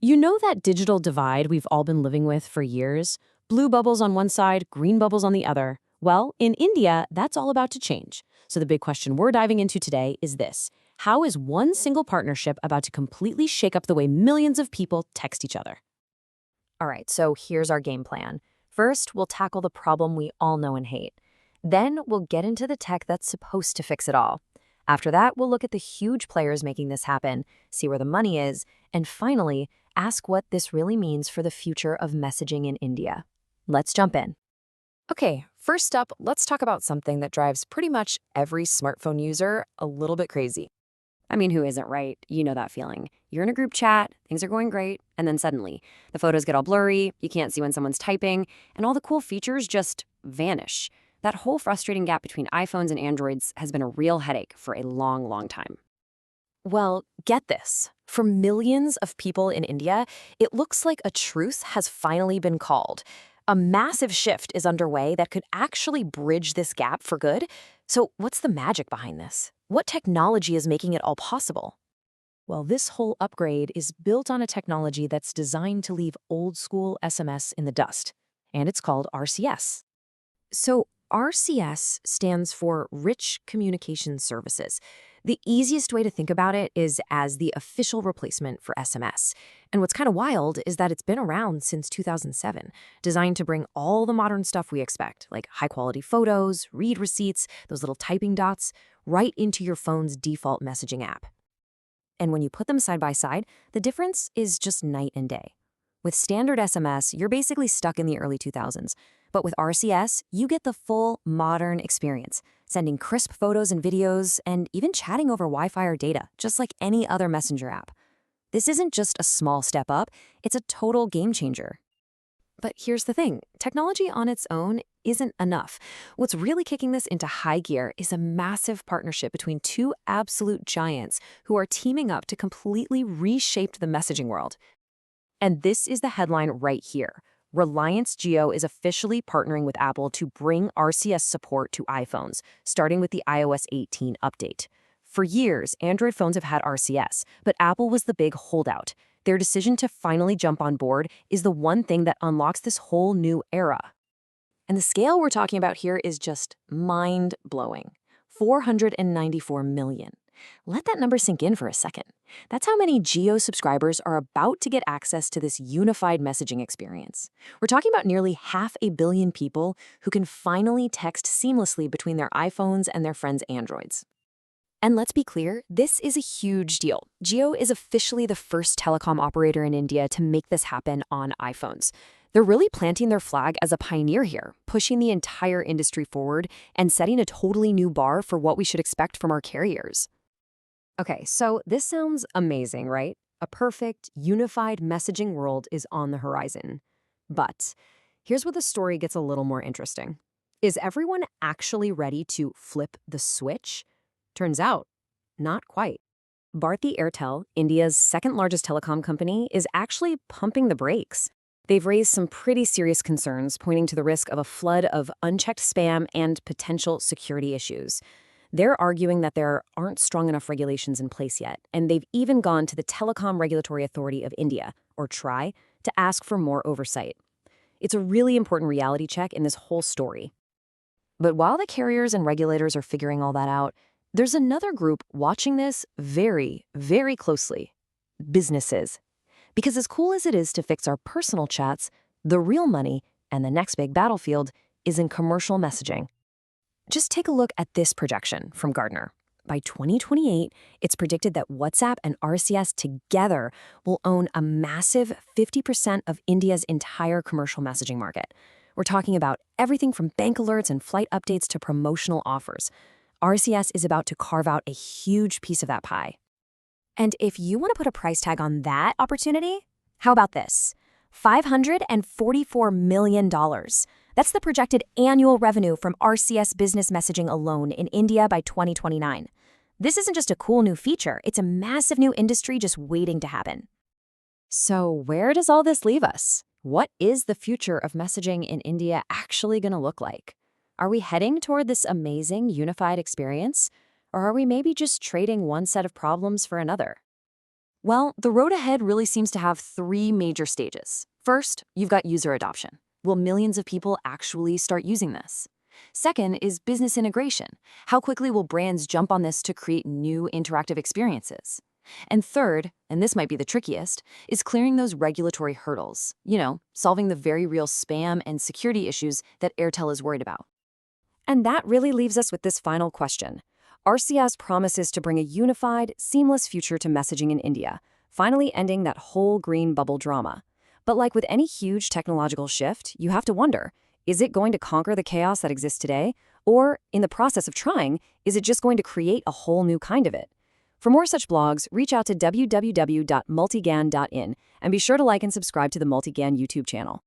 You know that digital divide we've all been living with for years? Blue bubbles on one side, green bubbles on the other. Well, in India, that's all about to change. So the big question we're diving into today is this. How is one single partnership about to completely shake up the way millions of people text each other? All right, so here's our game plan. First, we'll tackle the problem we all know and hate. Then, we'll get into the tech that's supposed to fix it all. After that, we'll look at the huge players making this happen, see where the money is, and finally, ask what this really means for the future of messaging in India. Let's jump in. Okay, first up, let's talk about something that drives pretty much every smartphone user a little bit crazy. I mean, who isn't, right? You know that feeling. You're in a group chat, things are going great, and then suddenly, the photos get all blurry, you can't see when someone's typing, and all the cool features just vanish. That whole frustrating gap between iPhones and Androids has been a real headache for a long, long time. Well, get this. For millions of people in India, it looks like a truce has finally been called. A massive shift is underway that could actually bridge this gap for good. So, what's the magic behind this? What technology is making it all possible? Well, this whole upgrade is built on a technology that's designed to leave old-school SMS in the dust, and it's called RCS. So, RCS stands for Rich Communication Services. The easiest way to think about it is as the official replacement for SMS. And what's kind of wild is that it's been around since 2007, designed to bring all the modern stuff we expect, like high-quality photos, read receipts, those little typing dots, right into your phone's default messaging app. And when you put them side by side, the difference is just night and day. With standard SMS, you're basically stuck in the early 2000s. But with RCS, you get the full modern experience, sending crisp photos and videos, and even chatting over Wi-Fi or data, just like any other messenger app. This isn't just a small step up, it's a total game changer. But here's the thing, technology on its own isn't enough. What's really kicking this into high gear is a massive partnership between two absolute giants who are teaming up to completely reshape the messaging world. And this is the headline right here. Reliance Jio is officially partnering with Apple to bring RCS support to iPhones, starting with the iOS 18 update. For years, Android phones have had RCS, but Apple was the big holdout. Their decision to finally jump on board is the one thing that unlocks this whole new era. And the scale we're talking about here is just mind-blowing. 494 million. Let that number sink in for a second. That's how many Geo subscribers are about to get access to this unified messaging experience. We're talking about nearly 500 million people who can finally text seamlessly between their iPhones and their friends' Androids. And let's be clear, this is a huge deal. Jio is officially the first telecom operator in India to make this happen on iPhones. They're really planting their flag as a pioneer here, pushing the entire industry forward and setting a totally new bar for what we should expect from our carriers. Okay, so this sounds amazing, right? A perfect, unified messaging world is on the horizon. But here's where the story gets a little more interesting. Is everyone actually ready to flip the switch? Turns out, not quite. Bharti Airtel, India's second largest telecom company, is actually pumping the brakes. They've raised some pretty serious concerns, pointing to the risk of a flood of unchecked spam and potential security issues. They're arguing that there aren't strong enough regulations in place yet, and they've even gone to the Telecom Regulatory Authority of India, or TRAI, to ask for more oversight. It's a really important reality check in this whole story. But while the carriers and regulators are figuring all that out, there's another group watching this very, very closely. Businesses. Because as cool as it is to fix our personal chats, the real money and the next big battlefield is in commercial messaging. Just take a look at this projection from Gartner. By 2028, it's predicted that WhatsApp and RCS together will own a massive 50% of India's entire commercial messaging market. We're talking about everything from bank alerts and flight updates to promotional offers. RCS is about to carve out a huge piece of that pie. And if you want to put a price tag on that opportunity, how about this? $544 million. That's the projected annual revenue from RCS business messaging alone in India by 2029. This isn't just a cool new feature, it's a massive new industry just waiting to happen. So where does all this leave us? What is the future of messaging in India actually going to look like? Are we heading toward this amazing unified experience? Or are we maybe just trading one set of problems for another? Well, the road ahead really seems to have three major stages. First, you've got user adoption. Will millions of people actually start using this? Second is business integration. How quickly will brands jump on this to create new interactive experiences? And third, and this might be the trickiest, is clearing those regulatory hurdles. Solving the very real spam and security issues that Airtel is worried about. And that really leaves us with this final question. RCS promises to bring a unified, seamless future to messaging in India, finally ending that whole green bubble drama. But like with any huge technological shift, you have to wonder, is it going to conquer the chaos that exists today? Or, in the process of trying, is it just going to create a whole new kind of it? For more such blogs, reach out to www.multigan.in and be sure to like and subscribe to the Multigan YouTube channel.